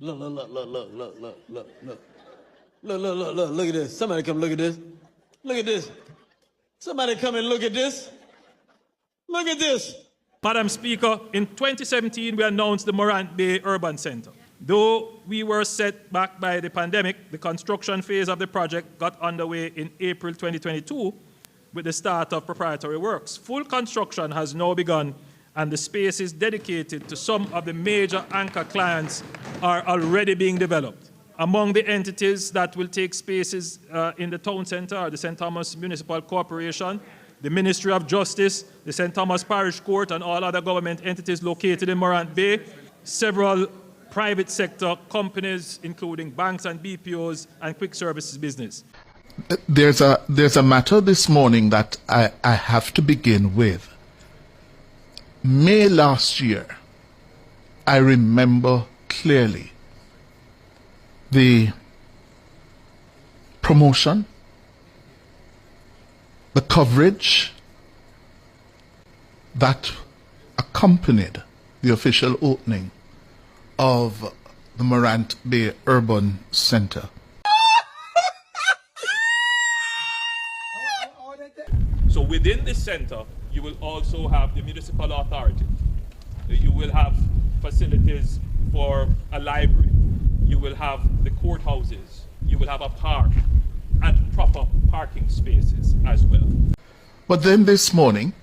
Look, look, look, look, look, look, look, look, look. Look, look, look, look, look at this. Somebody come look at this. Look at this. Somebody come and look at this. Look at this. Madam Speaker, in 2017, we announced the Morant Bay Urban Centre. Though we were set back by the pandemic, the construction phase of the project got underway in April 2022 with the start of preparatory works. Full construction has now begun, and the spaces dedicated to some of the major anchor clients are already being developed. Among the entities that will take spaces in the town centre are the St. Thomas Municipal Corporation, the Ministry of Justice, the St. Thomas Parish Court, and all other government entities located in Morant Bay, several private sector companies, including banks and BPOs and quick services business. There's a matter this morning that I have to begin with. May last year, I remember clearly the promotion, the coverage that accompanied the official opening of the Morant Bay Urban Centre. So within this centre, you will also have the municipal authority. You will have facilities for a library. You will have the courthouses. You will have a park and proper parking spaces as well. But then this morning,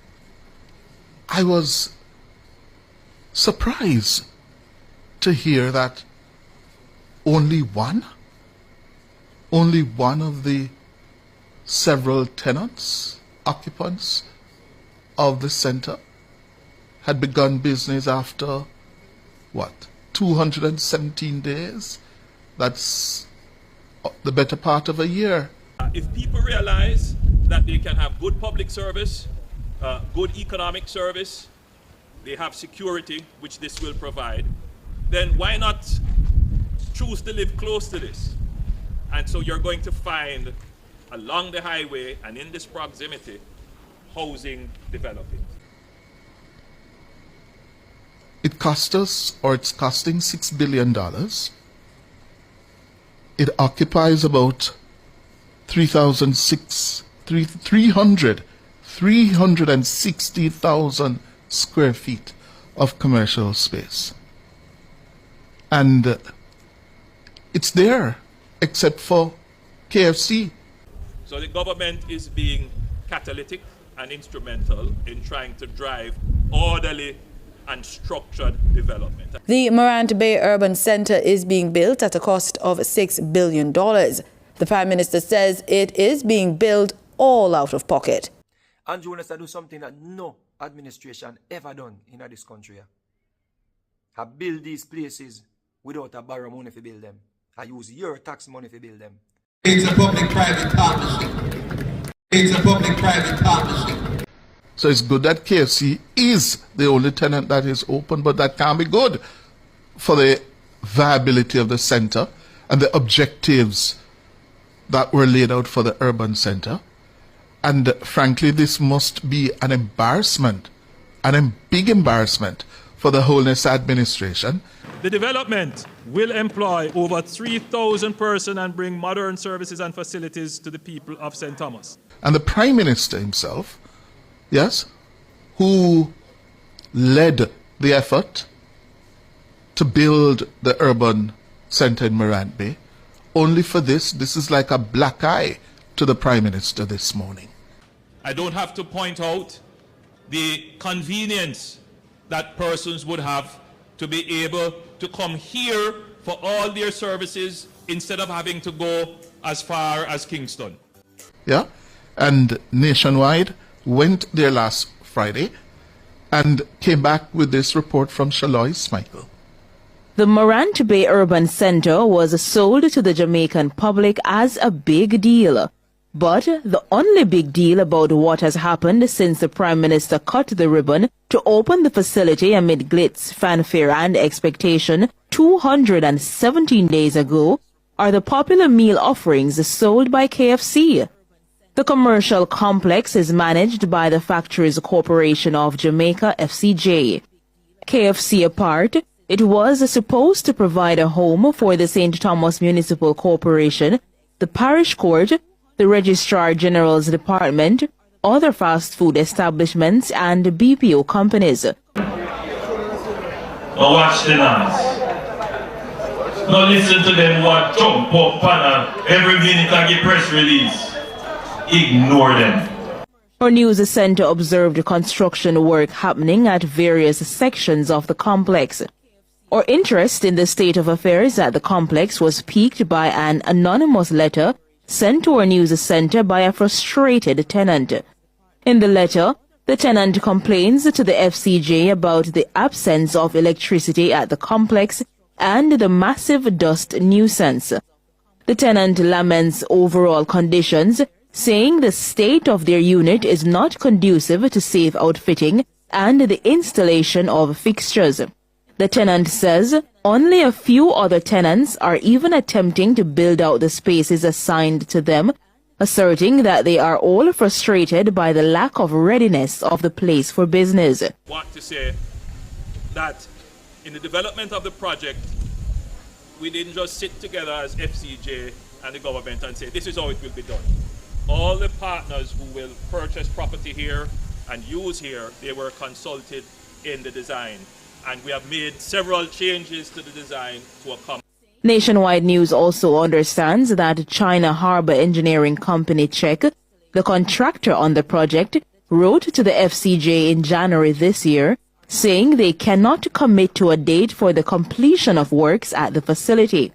I was surprised to hear that only one of the several tenants, occupants of the centre had begun business after, 217 days? That's the better part of a year. If people realize that they can have good public service, good economic service, they have security, which this will provide, then why not choose to live close to this? And so you're going to find along the highway and in this proximity, housing developing. It cost us, or it's costing $6 billion. It occupies about 360,000 square feet of commercial space. And it's there, except for KFC. So the government is being catalytic and instrumental in trying to drive orderly and structured development. The Morant Bay Urban Centre is being built at a cost of $6 billion. The Prime Minister says it is being built all out of pocket. And you want us to do something that no administration ever done in this country. I build these places without a borrow money to build them. I use your tax money to build them. It's a public-private partnership. It's a public-private partnership. So it's good that KFC is the only tenant that is open, but that can't be good for the viability of the centre and the objectives that were laid out for the urban centre. And frankly, this must be an embarrassment, a big embarrassment for the Holness administration. The development will employ over 3,000 persons and bring modern services and facilities to the people of St. Thomas. And the Prime Minister himself, yes, who led the effort to build the urban centre in Morant Bay, only for this is like a black eye to the Prime Minister this morning. I don't have to point out the convenience that persons would have to be able to come here for all their services instead of having to go as far as Kingston. Yeah, and Nationwide went there last Friday and came back with this report from Shalois Michael. The Morant Bay Urban Centre was sold to the Jamaican public as a big deal. But the only big deal about what has happened since the Prime Minister cut the ribbon to open the facility amid glitz, fanfare and expectation 217 days ago are the popular meal offerings sold by KFC. The commercial complex is managed by the Factories Corporation of Jamaica, FCJ. KFC apart, It was supposed to provide a home for the St. Thomas Municipal Corporation, the Parish Court, the Registrar General's Department, other fast food establishments, and BPO companies. Now watch the noise. Now listen to them what jump up and every minute I get press release. Ignore them. Our news center observed construction work happening at various sections of the complex. Our interest in the state of affairs at the complex was piqued by an anonymous letter sent to our news center by a frustrated tenant. In the letter, the tenant complains to the FCJ about the absence of electricity at the complex and the massive dust nuisance. The tenant laments overall conditions, saying the state of their unit is not conducive to safe outfitting and the installation of fixtures. The tenant says only a few other tenants are even attempting to build out the spaces assigned to them, asserting that they are all frustrated by the lack of readiness of the place for business. I want to say that in the development of the project, we didn't just sit together as FCJ and the government and say, this is how it will be done. All the partners who will purchase property here and use here, they were consulted in the design. And we have made several changes to the design to accommodate. Nationwide News also understands that China Harbor Engineering Company Czech, the contractor on the project, wrote to the FCJ in January this year, saying they cannot commit to a date for the completion of works at the facility.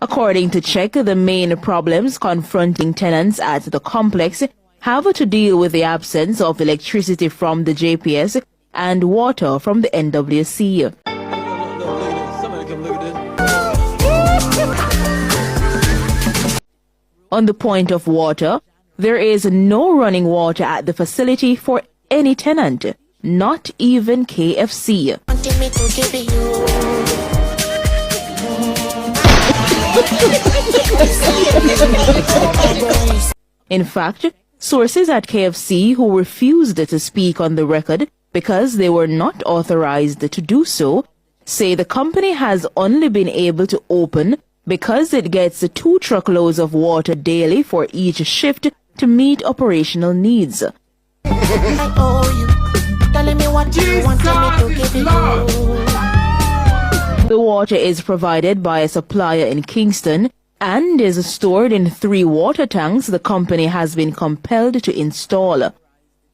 According to Czech, the main problems confronting tenants at the complex have to deal with the absence of electricity from the JPS and water from the NWC. Somebody come look at this. On the point of water, there is no running water at the facility for any tenant, not even KFC. In fact, sources at KFC who refused to speak on the record because they were not authorized to do so, say the company has only been able to open because it gets 2 truckloads of water daily for each shift to meet operational needs. The water is provided by a supplier in Kingston and is stored in 3 water tanks the company has been compelled to install.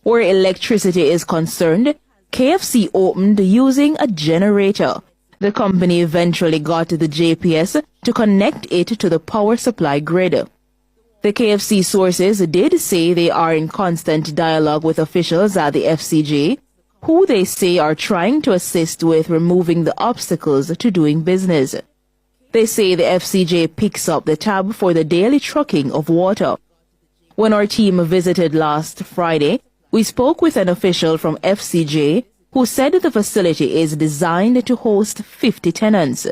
Where electricity is concerned, KFC opened using a generator. The company eventually got the JPS to connect it to the power supply grid. The KFC sources did say they are in constant dialogue with officials at the FCJ, who they say are trying to assist with removing the obstacles to doing business. They say the FCJ picks up the tab for the daily trucking of water. When our team visited last Friday, we spoke with an official from FCJ who said the facility is designed to host 50 tenants.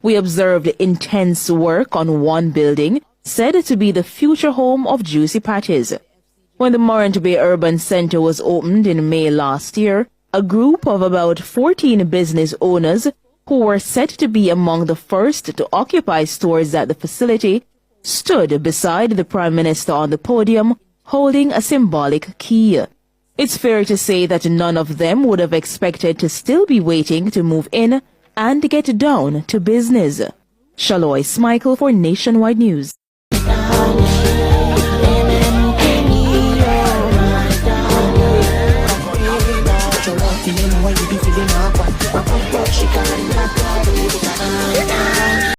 We observed intense work on one building, said to be the future home of Juicy Patties. When the Morant Bay Urban Center was opened in May last year, a group of about 14 business owners who were set to be among the first to occupy stores at the facility stood beside the Prime Minister on the podium holding a symbolic key. It's fair to say that none of them would have expected to still be waiting to move in and get down to business. Shaloy Smichael for Nationwide News.